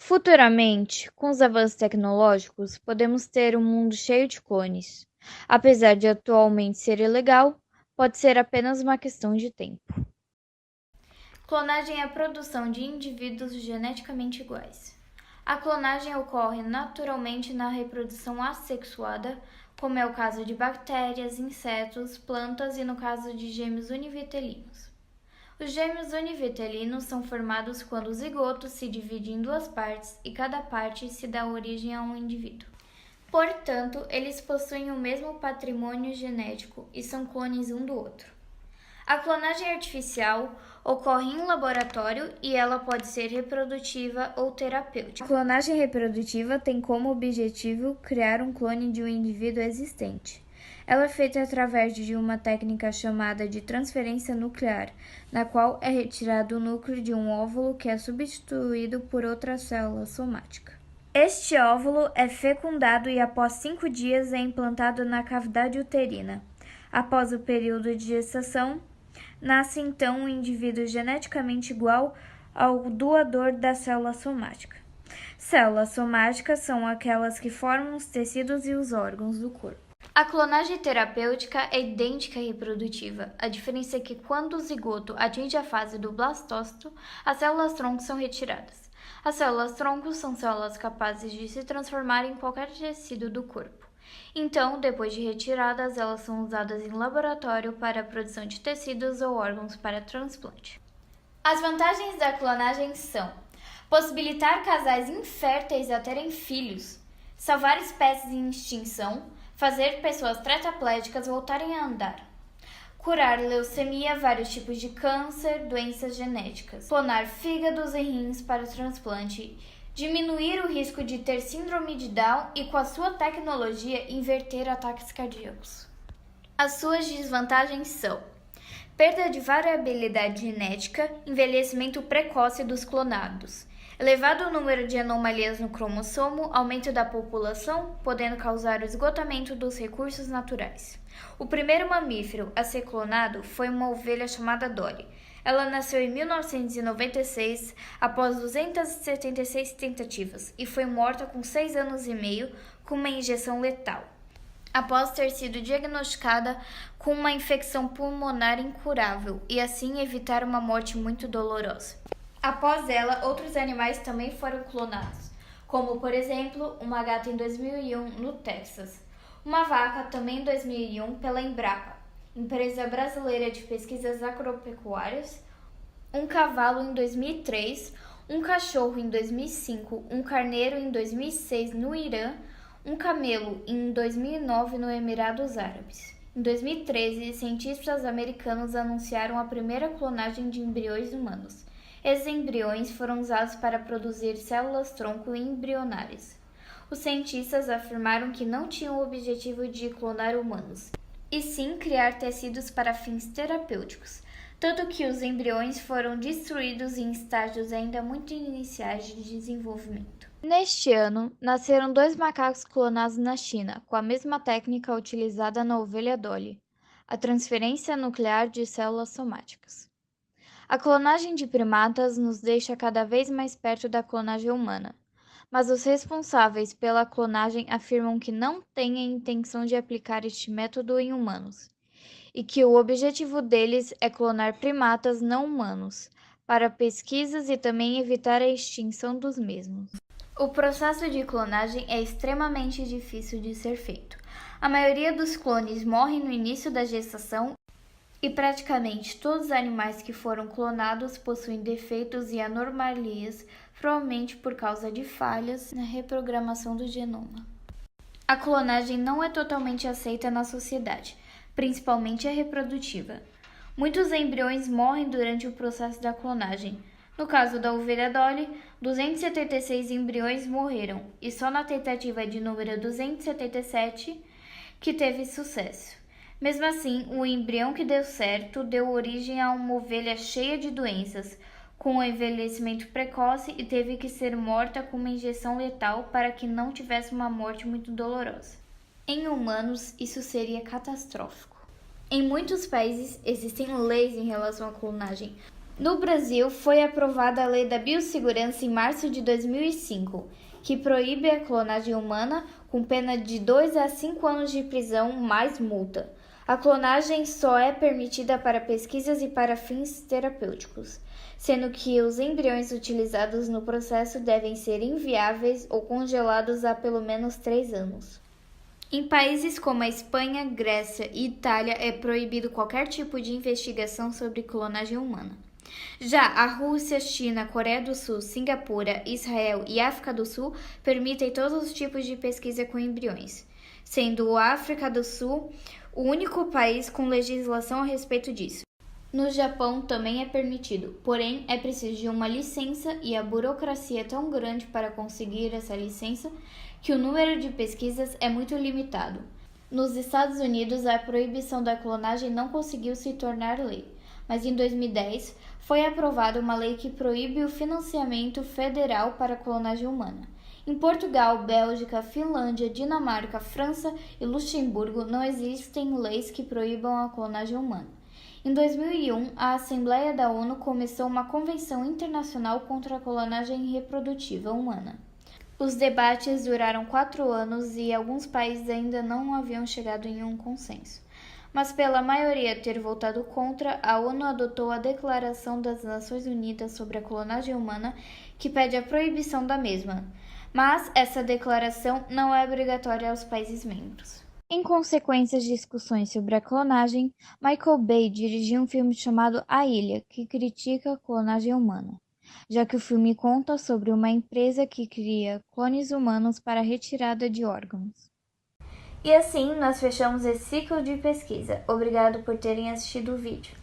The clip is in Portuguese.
Futuramente, com os avanços tecnológicos, podemos ter um mundo cheio de clones. Apesar de atualmente ser ilegal, pode ser apenas uma questão de tempo. Clonagem é a produção de indivíduos geneticamente iguais. A clonagem ocorre naturalmente na reprodução assexuada, como é o caso de bactérias, insetos, plantas e no caso de gêmeos univitelinos. Os gêmeos univitelinos são formados quando o zigoto se divide em duas partes e cada parte se dá origem a um indivíduo. Portanto, eles possuem o mesmo patrimônio genético e são clones um do outro. A clonagem artificial ocorre em laboratório e ela pode ser reprodutiva ou terapêutica. A clonagem reprodutiva tem como objetivo criar um clone de um indivíduo existente. Ela é feita através de uma técnica chamada de transferência nuclear, na qual é retirado o núcleo de um óvulo que é substituído por outra célula somática. Este óvulo é fecundado e após 5 dias é implantado na cavidade uterina. Após o período de gestação, nasce então um indivíduo geneticamente igual ao doador da célula somática. Células somáticas são aquelas que formam os tecidos e os órgãos do corpo. A clonagem terapêutica é idêntica à reprodutiva. A diferença é que quando o zigoto atinge a fase do blastócito, as células-tronco são retiradas. As células-tronco são células capazes de se transformar em qualquer tecido do corpo. Então, depois de retiradas, elas são usadas em laboratório para a produção de tecidos ou órgãos para transplante. As vantagens da clonagem são possibilitar casais inférteis a terem filhos, salvar espécies em extinção, fazer pessoas tetraplégicas voltarem a andar, curar leucemia, vários tipos de câncer, doenças genéticas, clonar fígados e rins para transplante, diminuir o risco de ter síndrome de Down e, com a sua tecnologia, inverter ataques cardíacos. As suas desvantagens são perda de variabilidade genética, envelhecimento precoce dos clonados, elevado número de anomalias no cromossomo, aumento da população, podendo causar o esgotamento dos recursos naturais. O primeiro mamífero a ser clonado foi uma ovelha chamada Dolly. Ela nasceu em 1996, após 276 tentativas, e foi morta com 6 anos e meio com uma injeção letal, após ter sido diagnosticada com uma infecção pulmonar incurável e assim evitar uma morte muito dolorosa. Após ela, outros animais também foram clonados, como, por exemplo, uma gata em 2001 no Texas, uma vaca também em 2001 pela Embrapa, empresa brasileira de pesquisas agropecuárias, um cavalo em 2003, um cachorro em 2005, um carneiro em 2006 no Irã, um camelo em 2009 no Emirados Árabes. Em 2013, cientistas americanos anunciaram a primeira clonagem de embriões humanos. Esses embriões foram usados para produzir células-tronco embrionárias. Os cientistas afirmaram que não tinham o objetivo de clonar humanos, e sim criar tecidos para fins terapêuticos, tanto que os embriões foram destruídos em estágios ainda muito iniciais de desenvolvimento. Neste ano, nasceram 2 macacos clonados na China, com a mesma técnica utilizada na ovelha Dolly, a transferência nuclear de células somáticas. A clonagem de primatas nos deixa cada vez mais perto da clonagem humana, mas os responsáveis pela clonagem afirmam que não têm a intenção de aplicar este método em humanos, e que o objetivo deles é clonar primatas não humanos, para pesquisas e também evitar a extinção dos mesmos. O processo de clonagem é extremamente difícil de ser feito. A maioria dos clones morrem no início da gestação e praticamente todos os animais que foram clonados possuem defeitos e anomalias, provavelmente por causa de falhas na reprogramação do genoma. A clonagem não é totalmente aceita na sociedade, principalmente a reprodutiva. Muitos embriões morrem durante o processo da clonagem. No caso da ovelha Dolly, 276 embriões morreram, e só na tentativa de número 277 que teve sucesso. Mesmo assim, o embrião que deu certo deu origem a uma ovelha cheia de doenças, com um envelhecimento precoce e teve que ser morta com uma injeção letal para que não tivesse uma morte muito dolorosa. Em humanos, isso seria catastrófico. Em muitos países existem leis em relação à clonagem, No Brasil, foi aprovada a Lei da Biossegurança em março de 2005, que proíbe a clonagem humana com pena de 2 a 5 anos de prisão mais multa. A clonagem só é permitida para pesquisas e para fins terapêuticos, sendo que os embriões utilizados no processo devem ser inviáveis ou congelados há pelo menos 3 anos. Em países como a Espanha, Grécia e Itália é proibido qualquer tipo de investigação sobre clonagem humana. Já a Rússia, China, Coreia do Sul, Singapura, Israel e África do Sul permitem todos os tipos de pesquisa com embriões, sendo a África do Sul o único país com legislação a respeito disso. No Japão também é permitido, porém é preciso de uma licença e a burocracia é tão grande para conseguir essa licença que o número de pesquisas é muito limitado. Nos Estados Unidos, a proibição da clonagem não conseguiu se tornar lei, mas em 2010 foi aprovada uma lei que proíbe o financiamento federal para a clonagem humana. Em Portugal, Bélgica, Finlândia, Dinamarca, França e Luxemburgo não existem leis que proíbam a clonagem humana. Em 2001, a Assembleia da ONU começou uma convenção internacional contra a clonagem reprodutiva humana. Os debates duraram 4 anos e alguns países ainda não haviam chegado em um consenso. Mas pela maioria ter votado contra, a ONU adotou a Declaração das Nações Unidas sobre a Clonagem Humana, que pede a proibição da mesma. Mas essa declaração não é obrigatória aos países membros. Em consequência às discussões sobre a clonagem, Michael Bay dirigiu um filme chamado A Ilha, que critica a clonagem humana, já que o filme conta sobre uma empresa que cria clones humanos para retirada de órgãos. E assim nós fechamos esse ciclo de pesquisa. Obrigado por terem assistido o vídeo.